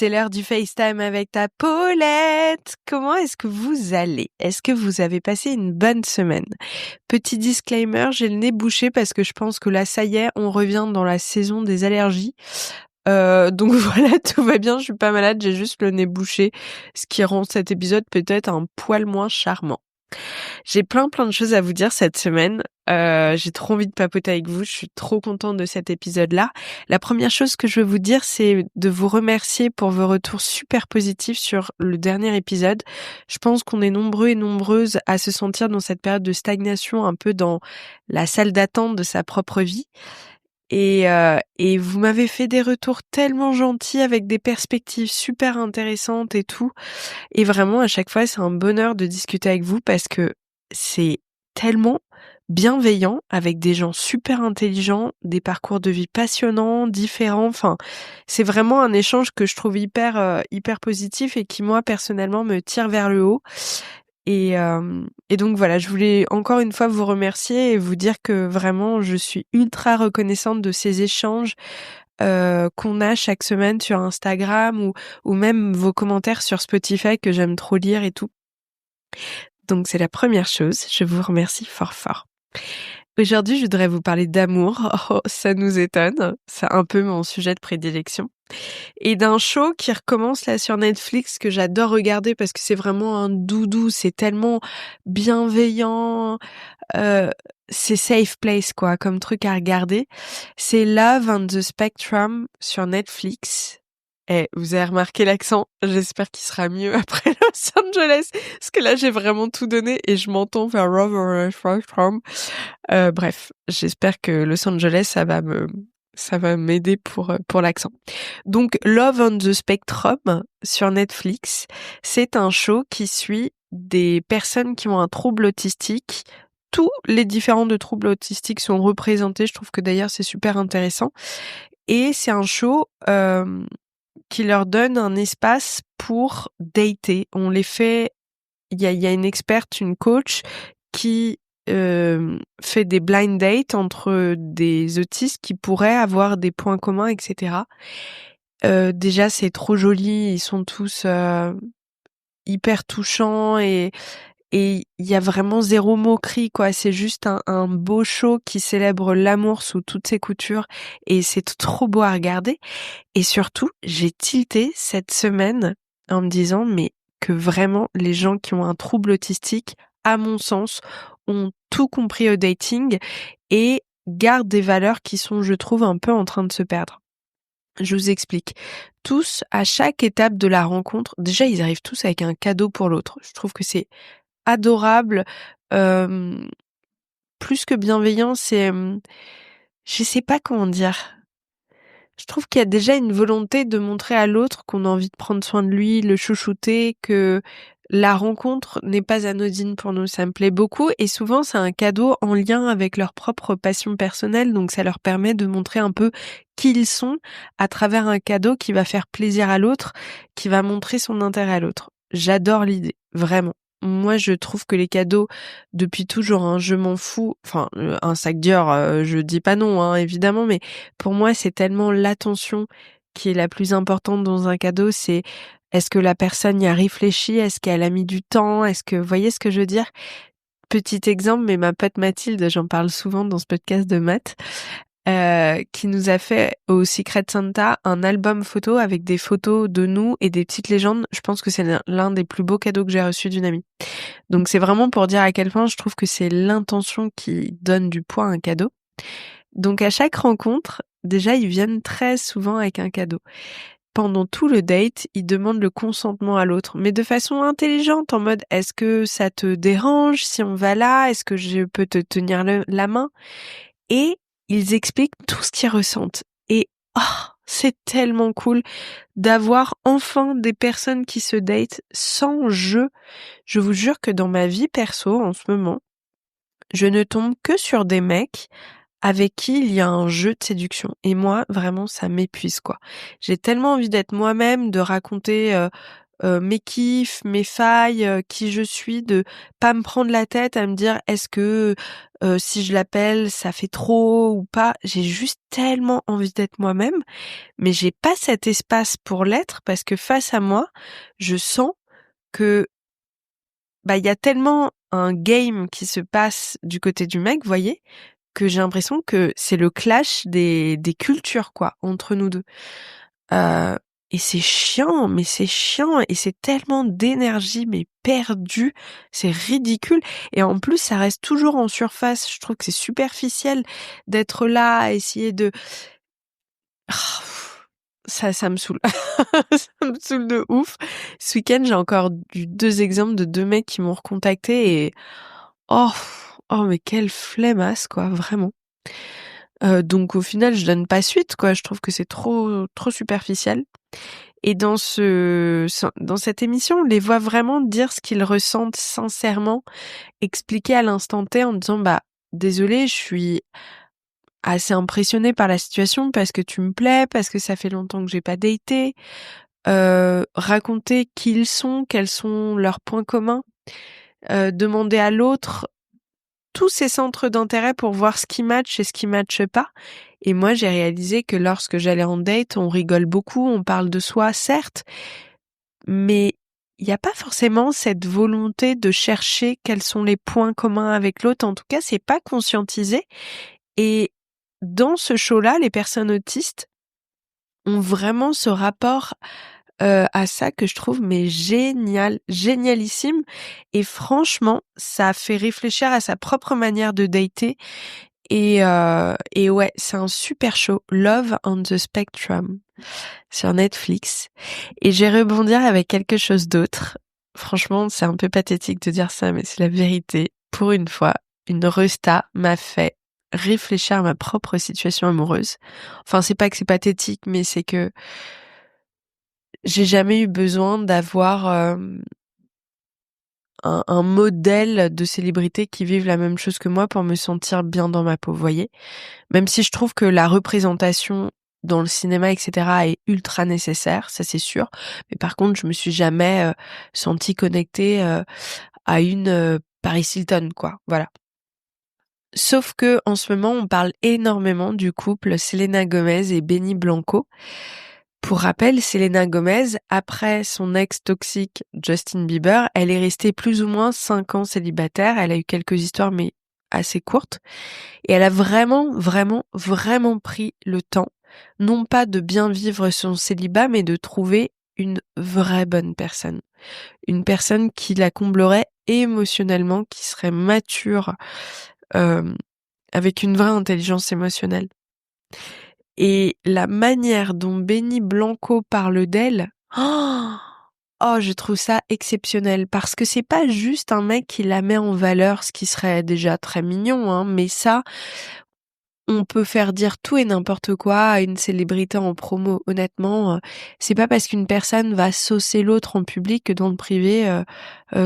C'est l'heure du FaceTime avec ta Paulette. Comment est-ce que vous allez? Est-ce que vous avez passé une bonne semaine? Petit disclaimer, j'ai le nez bouché parce que je pense que là, ça y est, on revient dans la saison des allergies. Donc voilà, tout va bien, je suis pas malade, j'ai juste le nez bouché, ce qui rend cet épisode peut-être un poil moins charmant. J'ai plein de choses à vous dire cette semaine. J'ai trop envie de papoter avec vous. Je suis trop contente de cet épisode-là. La première chose que je veux vous dire, c'est de vous remercier pour vos retours super positifs sur le dernier épisode. Je pense qu'on est nombreux et nombreuses à se sentir dans cette période de stagnation, un peu dans la salle d'attente de sa propre vie. Et vous m'avez fait des retours tellement gentils avec des perspectives super intéressantes et tout. Et vraiment, à chaque fois, c'est un bonheur de discuter avec vous parce que c'est tellement bienveillant avec des gens super intelligents, des parcours de vie passionnants, différents. Enfin, c'est vraiment un échange que je trouve hyper positif et qui, moi, personnellement, me tire vers le haut. Et donc voilà, je voulais encore une fois vous remercier et vous dire que vraiment, je suis ultra reconnaissante de ces échanges qu'on a chaque semaine sur Instagram ou même vos commentaires sur Spotify que j'aime trop lire et tout. Donc c'est la première chose, je vous remercie fort. Aujourd'hui, je voudrais vous parler d'amour. Oh, ça nous étonne, c'est un peu mon sujet de prédilection. Et d'un show qui recommence là sur Netflix que j'adore regarder parce que c'est vraiment un doudou, c'est tellement bienveillant, c'est safe place quoi, comme truc à regarder. C'est Love on the Spectrum sur Netflix. Et vous avez remarqué l'accent, j'espère qu'il sera mieux après Los Angeles, parce que là j'ai vraiment tout donné et je m'entends vers Love on the Spectrum. Bref, j'espère que Los Angeles ça va m'aider pour l'accent. Donc Love on the Spectrum sur Netflix, c'est un show qui suit des personnes qui ont un trouble autistique. Tous les différents de troubles autistiques sont représentés. Je trouve que d'ailleurs c'est super intéressant. Et c'est un show qui leur donne un espace pour dater. On les fait. Il y a une experte, une coach qui fait des blind dates entre des autistes qui pourraient avoir des points communs, etc. Déjà c'est trop joli, ils sont tous hyper touchants et il y a vraiment zéro moquerie quoi, c'est juste un beau show qui célèbre l'amour sous toutes ses coutures et c'est trop beau à regarder. Et surtout, j'ai tilté cette semaine en me disant mais que vraiment les gens qui ont un trouble autistique, à mon sens, ont tout compris au dating et gardent des valeurs qui sont, je trouve, un peu en train de se perdre. Je vous explique. Tous, à chaque étape de la rencontre, déjà ils arrivent tous avec un cadeau pour l'autre. Je trouve que c'est adorable, plus que bienveillant, c'est, je sais pas comment dire. Je trouve qu'il y a déjà une volonté de montrer à l'autre qu'on a envie de prendre soin de lui, le chouchouter, que la rencontre n'est pas anodine pour nous. Ça me plaît beaucoup et souvent c'est un cadeau en lien avec leur propre passion personnelle, donc ça leur permet de montrer un peu qui ils sont à travers un cadeau qui va faire plaisir à l'autre, qui va montrer son intérêt à l'autre. J'adore l'idée, vraiment. Moi, je trouve que les cadeaux, depuis toujours, hein, je m'en fous. Enfin, un sac Dior, je dis pas non, hein, évidemment, mais pour moi, c'est tellement l'attention qui est la plus importante dans un cadeau. C'est est-ce que la personne y a réfléchi? Est-ce qu'elle a mis du temps? Est-ce que, vous voyez ce que je veux dire? Petit exemple, mais ma pote Mathilde, j'en parle souvent dans ce podcast de maths, qui nous a fait au Secret Santa un album photo avec des photos de nous et des petites légendes. Je pense que c'est l'un des plus beaux cadeaux que j'ai reçus d'une amie. Donc c'est vraiment pour dire à quel point je trouve que c'est l'intention qui donne du poids à un cadeau. Donc à chaque rencontre, déjà ils viennent très souvent avec un cadeau. Pendant tout le date, ils demandent le consentement à l'autre, mais de façon intelligente, en mode est-ce que ça te dérange si on va là? Est-ce que je peux te tenir la main? Et ils expliquent tout ce qu'ils ressentent. Et c'est tellement cool d'avoir enfin des personnes qui se datent sans jeu. Je vous jure que dans ma vie perso, en ce moment, je ne tombe que sur des mecs avec qui il y a un jeu de séduction. Et moi, vraiment, ça m'épuise, quoi. J'ai tellement envie d'être moi-même, de raconter mes kiffs, mes failles, qui je suis, de pas me prendre la tête à me dire: «Est-ce que, si je l'appelle, ça fait trop ou pas?» J'ai juste tellement envie d'être moi-même, mais j'ai pas cet espace pour l'être parce que face à moi, je sens que, bah, il y a tellement un game qui se passe du côté du mec, vous voyez? Que j'ai l'impression que c'est le clash des cultures, quoi, entre nous 2. Heu et c'est chiant, mais c'est chiant et c'est tellement d'énergie, mais perdue, c'est ridicule et en plus, ça reste toujours en surface. Je trouve que c'est superficiel d'être là à essayer de ça me saoule. Ça me saoule de ouf. Ce week-end, j'ai encore eu 2 exemples de 2 mecs qui m'ont recontacté et oh, oh mais quelle flemmasse quoi, vraiment. Donc au final, je donne pas suite quoi, je trouve que c'est trop superficiel et dans cette émission, on les voit vraiment dire ce qu'ils ressentent sincèrement, expliquer à l'instant T en disant: «Bah, désolé, je suis assez impressionnée par la situation parce que tu me plais, parce que ça fait longtemps que j'ai pas daté». Raconter qui ils sont, quels sont leurs points communs, demander à l'autre tous ses centres d'intérêt pour voir ce qui match et ce qui matche pas. Et moi, j'ai réalisé que lorsque j'allais en date, on rigole beaucoup, on parle de soi, certes, mais il n'y a pas forcément cette volonté de chercher quels sont les points communs avec l'autre. En tout cas, c'est pas conscientisé. Et dans ce show-là, les personnes autistes ont vraiment ce rapport à ça que je trouve mais génialissime et franchement, ça fait réfléchir à sa propre manière de dater et ouais, c'est un super show, Love on the Spectrum sur Netflix et je vais rebondir avec quelque chose d'autre. Franchement, c'est un peu pathétique de dire ça, mais c'est la vérité. Pour une fois, une resta m'a fait réfléchir à ma propre situation amoureuse. Enfin, c'est pas que c'est pathétique, mais c'est que j'ai jamais eu besoin d'avoir, un modèle de célébrité qui vive la même chose que moi pour me sentir bien dans ma peau, vous voyez? Même si je trouve que la représentation dans le cinéma et cetera est ultra nécessaire, ça c'est sûr. Mais par contre, je me suis jamais, sentie connectée, à une, Paris Hilton quoi, voilà. Sauf que en ce moment, on parle énormément du couple Selena Gomez et Benny Blanco. Pour rappel, Selena Gomez, après son ex toxique Justin Bieber, elle est restée plus ou moins 5 ans célibataire. Elle a eu quelques histoires, mais assez courtes. Et elle a vraiment pris le temps, non pas de bien vivre son célibat, mais de trouver une vraie bonne personne. Une personne qui la comblerait émotionnellement, qui serait mature, euh, avec une vraie intelligence émotionnelle. Et la manière dont Benny Blanco parle d'elle, je trouve ça exceptionnel parce que c'est pas juste un mec qui la met en valeur, ce qui serait déjà très mignon, hein, mais ça, on peut faire dire tout et n'importe quoi à une célébrité en promo. Honnêtement, c'est pas parce qu'une personne va saucer l'autre en public que dans le privé,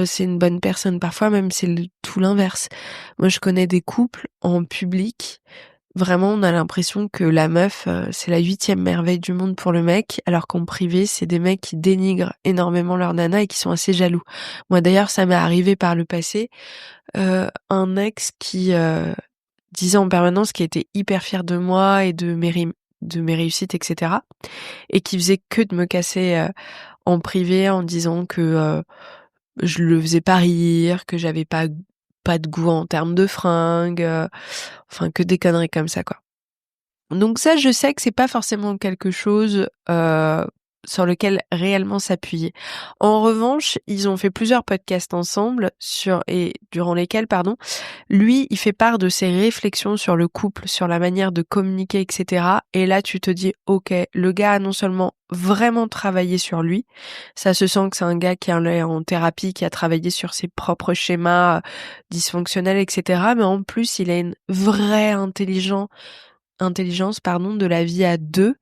c'est une bonne personne. Parfois même, c'est tout l'inverse. Moi, je connais des couples en public. Vraiment, on a l'impression que la meuf, c'est la 8e merveille du monde pour le mec, alors qu'en privé, c'est des mecs qui dénigrent énormément leur nana et qui sont assez jaloux. Moi, d'ailleurs, ça m'est arrivé par le passé, un ex qui disait en permanence qu'il était hyper fier de moi et de mes réussites, etc. et qui faisait que de me casser en privé en disant que je le faisais pas rire, que j'avais pas de goût en termes de fringues, enfin que des conneries comme ça quoi. Donc ça, je sais que c'est pas forcément quelque chose sur lequel réellement s'appuyer. En revanche, ils ont fait plusieurs podcasts ensemble durant lesquels, lui, il fait part de ses réflexions sur le couple, sur la manière de communiquer, etc. Et là, tu te dis, ok, le gars a non seulement vraiment travaillé sur lui, ça se sent que c'est un gars qui est allé en thérapie, qui a travaillé sur ses propres schémas dysfonctionnels, etc. Mais en plus, il a une vraie intelligence de la vie à deux.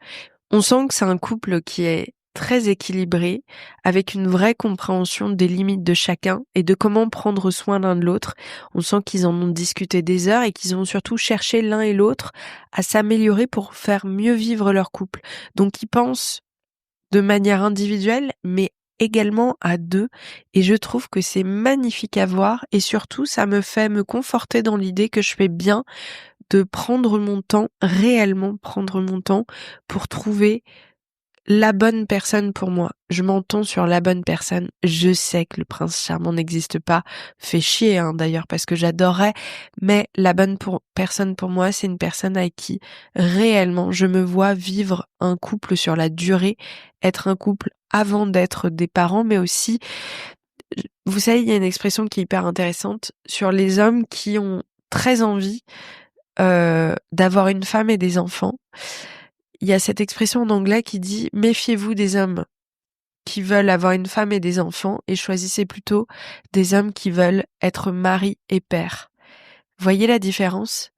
On sent que c'est un couple qui est très équilibré, avec une vraie compréhension des limites de chacun et de comment prendre soin l'un de l'autre. On sent qu'ils en ont discuté des heures et qu'ils ont surtout cherché l'un et l'autre à s'améliorer pour faire mieux vivre leur couple. Donc ils pensent de manière individuelle, mais également à 2 et je trouve que c'est magnifique à voir et surtout ça me fait me conforter dans l'idée que je fais bien de prendre mon temps, réellement prendre mon temps pour trouver la bonne personne pour moi. Je m'entends sur la bonne personne. Je sais que le prince charmant n'existe pas. Fait chier, hein, d'ailleurs, parce que j'adorerais. Mais la bonne personne pour moi, c'est une personne avec qui réellement je me vois vivre un couple sur la durée, être un couple avant d'être des parents, mais aussi, vous savez, il y a une expression qui est hyper intéressante sur les hommes qui ont très envie d'avoir une femme et des enfants. Il y a cette expression en anglais qui dit « Méfiez-vous des hommes qui veulent avoir une femme et des enfants et choisissez plutôt des hommes qui veulent être mari et père. » Voyez la différence?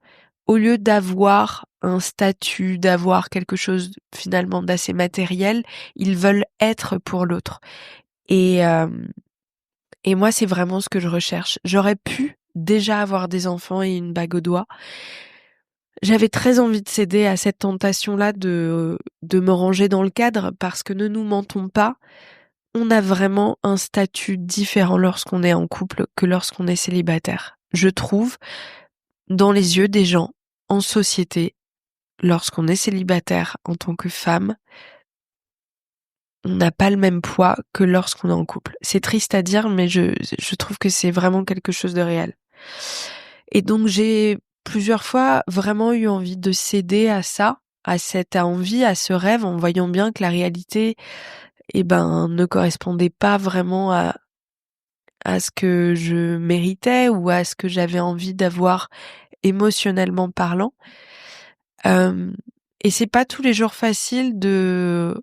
Au lieu d'avoir un statut, d'avoir quelque chose finalement d'assez matériel, ils veulent être pour l'autre. Et moi, c'est vraiment ce que je recherche. J'aurais pu déjà avoir des enfants et une bague au doigt. J'avais très envie de céder à cette tentation-là de me ranger dans le cadre parce que ne nous mentons pas, on a vraiment un statut différent lorsqu'on est en couple que lorsqu'on est célibataire. Je trouve, dans les yeux des gens, en société, lorsqu'on est célibataire en tant que femme, on n'a pas le même poids que lorsqu'on est en couple. C'est triste à dire, mais je trouve que c'est vraiment quelque chose de réel. Et donc j'ai plusieurs fois vraiment eu envie de céder à ça, à cette envie, à ce rêve, en voyant bien que la réalité, ne correspondait pas vraiment à ce que je méritais ou à ce que j'avais envie d'avoir émotionnellement parlant. Et c'est pas tous les jours facile de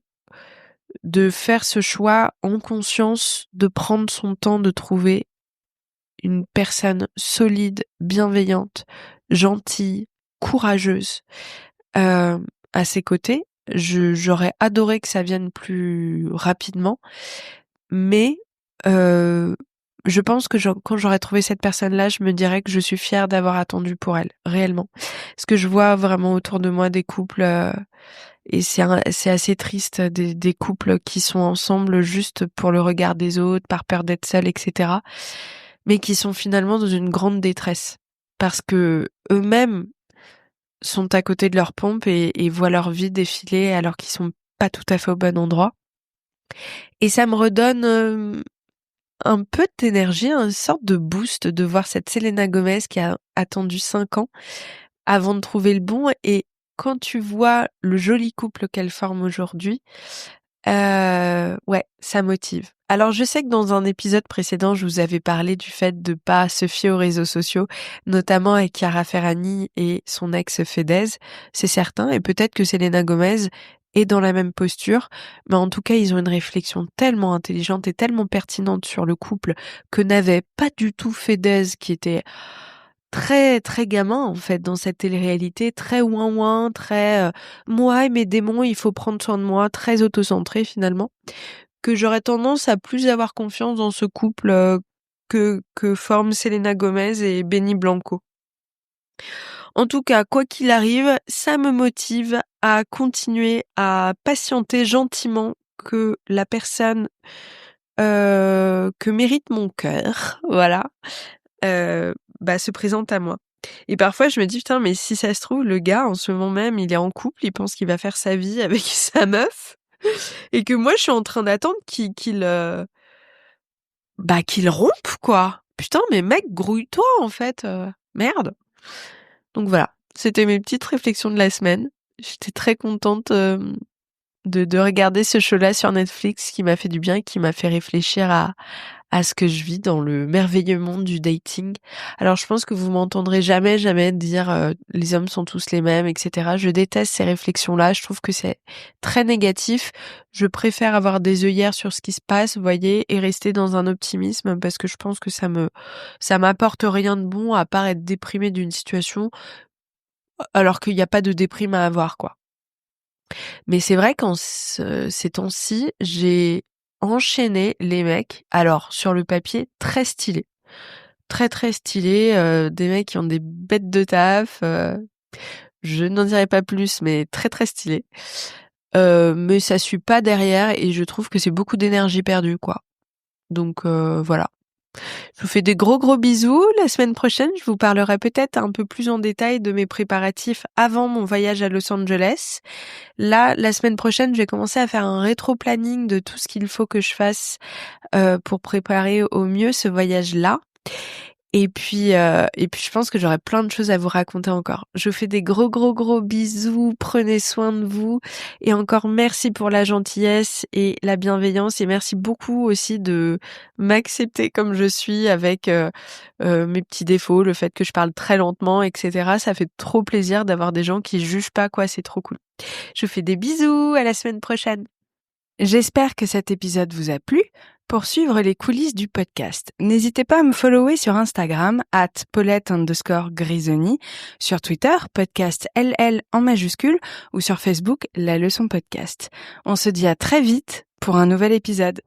faire ce choix en conscience, de prendre son temps de trouver une personne solide, bienveillante, gentille, courageuse à ses côtés. J'aurais adoré que ça vienne plus rapidement, mais je pense que quand j'aurais trouvé cette personne-là, je me dirais que je suis fière d'avoir attendu pour elle, réellement. Parce que je vois vraiment autour de moi des couples, et c'est assez triste, des couples qui sont ensemble juste pour le regard des autres, par peur d'être seuls, etc. Mais qui sont finalement dans une grande détresse. Parce que eux-mêmes sont à côté de leur pompe et voient leur vie défiler alors qu'ils sont pas tout à fait au bon endroit. Et ça me redonne un peu d'énergie, une sorte de boost de voir cette Selena Gomez qui a attendu 5 ans avant de trouver le bon. Et quand tu vois le joli couple qu'elle forme aujourd'hui, ouais, ça motive. Alors je sais que dans un épisode précédent, je vous avais parlé du fait de pas se fier aux réseaux sociaux, notamment avec Chiara Ferragni et son ex Fedez, c'est certain, et peut-être que Selena Gomez est dans la même posture, mais en tout cas, ils ont une réflexion tellement intelligente et tellement pertinente sur le couple que n'avait pas du tout Fedez, qui était très très gamin en fait dans cette télé-réalité, très ouin-ouin, très moi et mes démons, il faut prendre soin de moi, très autocentré finalement, que j'aurais tendance à plus avoir confiance dans ce couple que forment Selena Gomez et Benny Blanco. En tout cas, quoi qu'il arrive, ça me motive à continuer à patienter gentiment que la personne que mérite mon cœur, voilà, se présente à moi. Et parfois je me dis putain, mais si ça se trouve le gars en ce moment même il est en couple, il pense qu'il va faire sa vie avec sa meuf et que moi je suis en train d'attendre qu'il rompe quoi. Putain mais mec grouille-toi en fait, merde. Donc voilà, c'était mes petites réflexions de la semaine. J'étais très contente de regarder ce show-là sur Netflix qui m'a fait du bien et qui m'a fait réfléchir à ce que je vis dans le merveilleux monde du dating. Alors je pense que vous m'entendrez jamais dire les hommes sont tous les mêmes, etc. Je déteste ces réflexions-là, je trouve que c'est très négatif. Je préfère avoir des œillères sur ce qui se passe, vous voyez, et rester dans un optimisme parce que je pense que ça m'apporte rien de bon à part être déprimée d'une situation alors qu'il n'y a pas de déprime à avoir, quoi. Mais c'est vrai qu'en ces temps-ci, j'ai enchaîné les mecs, alors sur le papier, très stylés. Très très stylés, des mecs qui ont des bêtes de taf, je n'en dirai pas plus, mais très très stylés. mais ça suit pas derrière et je trouve que c'est beaucoup d'énergie perdue, quoi. Donc voilà. Je vous fais des gros bisous. La semaine prochaine, je vous parlerai peut-être un peu plus en détail de mes préparatifs avant mon voyage à Los Angeles. Là, la semaine prochaine, je vais commencer à faire un rétro-planning de tout ce qu'il faut que je fasse pour préparer au mieux ce voyage-là. Et puis je pense que j'aurai plein de choses à vous raconter encore. Je vous fais des gros bisous, prenez soin de vous et encore merci pour la gentillesse et la bienveillance et merci beaucoup aussi de m'accepter comme je suis avec mes petits défauts, le fait que je parle très lentement, etc. Ça fait trop plaisir d'avoir des gens qui jugent pas, quoi, c'est trop cool. Je vous fais des bisous, à la semaine prochaine. J'espère que cet épisode vous a plu. Pour suivre les coulisses du podcast, n'hésitez pas à me follower sur Instagram @Paulette_Grisoni, sur Twitter, podcast LL en majuscule, ou sur Facebook, La Leçon Podcast. On se dit à très vite pour un nouvel épisode.